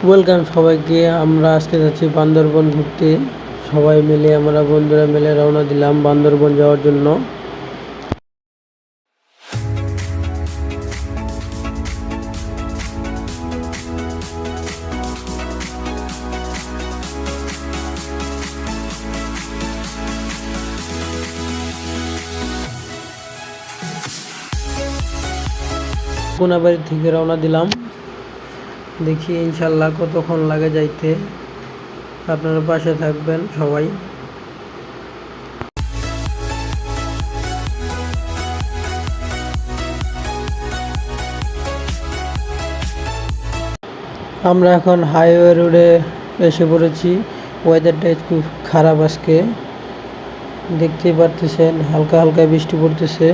Welcome সবাইকে। আমরা আজকে যাচ্ছি বান্দরবন ঘুরতে। সবাই মিলে আমরা বন্ধুরা মিলে রওনা দিলাম বান্দরবন যাওয়ার জন্য। কোনাবাড়ি থেকে রওনা দিলাম। দেখি ইনশাল্লাহ কতক্ষণ লাগে যাইতে। আপনারা পাশে থাকবেন সবাই। আমরা এখন হাইওয়ে রোডে এসে পড়েছি। ওয়েদারটা একটু খারাপ আজকে, দেখতেই পারতেছেন হালকা হালকা বৃষ্টি পড়তেছে।